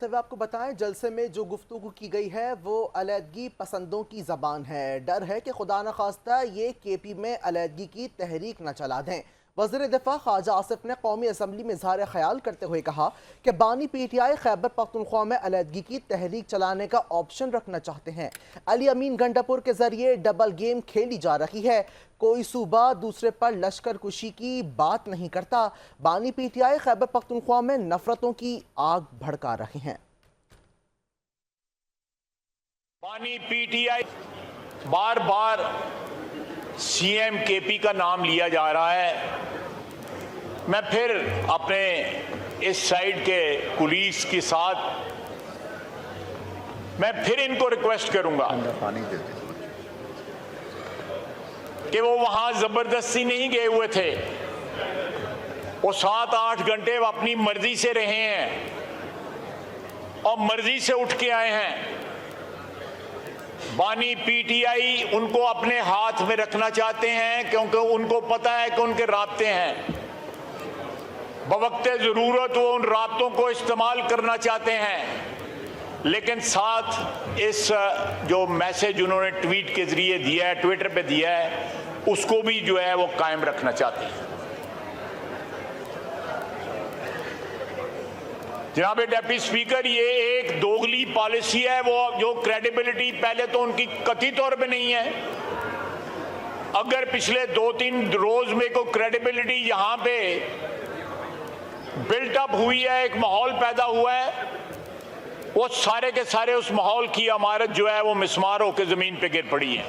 तब आपको बताएं, जलसे में जो गुफ्तगू की गई है वो अलहदगी पसंदों की ज़बान है। डर है कि खुदा न खास्ता ये केपी में अलहदगी की तहरीक न चला दें। वज़ीर दिफा ख्वाजा आसिफ ने कौमी असम्बली में इज़हार ख्याल करते हुए कहा कि बानी PTI खैबर पख्तूनख्वा में अलहदगी की तहरीक चलाने का ऑप्शन रखना चाहते हैं। अली अमीन गंडापुर के जरिए डबल गेम खेली जा रही है। कोई सूबा दूसरे पर लश्कर कुशी की बात नहीं करता। बानी PTI खैबर पख्तूनख्वा में नफरतों की आग भड़का रहे हैं। बानी PTI बार बार CM KP का नाम लिया जा रहा है। मैं फिर अपने इस साइड के कुलीस के साथ मैं फिर इनको रिक्वेस्ट करूंगा कि वो वहां जबरदस्ती नहीं गए हुए थे। वो 7-8 घंटे अपनी मर्जी से रहे हैं और मर्जी से उठ के आए हैं। बानी PTI उनको अपने हाथ में रखना चाहते हैं क्योंकि उनको पता है कि उनके राब्ते हैं। बवक्ते ज़रूरत वो उन राब्तों को इस्तेमाल करना चाहते हैं, लेकिन साथ इस जो मैसेज उन्होंने ट्वीट के जरिए दिया है, ट्विटर पे दिया है, उसको भी जो है वो कायम रखना चाहते हैं। जनाब डेप्टी स्पीकर, ये एक दोगली पॉलिसी है। वो जो क्रेडिबिलिटी पहले तो उनकी कथित तौर पे नहीं है। अगर पिछले 2-3 रोज में कोई क्रेडिबिलिटी यहां पे बिल्टअप हुई है, एक माहौल पैदा हुआ है, वो सारे के सारे उस माहौल की इमारत जो है वो मिसमार होकर जमीन पे गिर पड़ी है।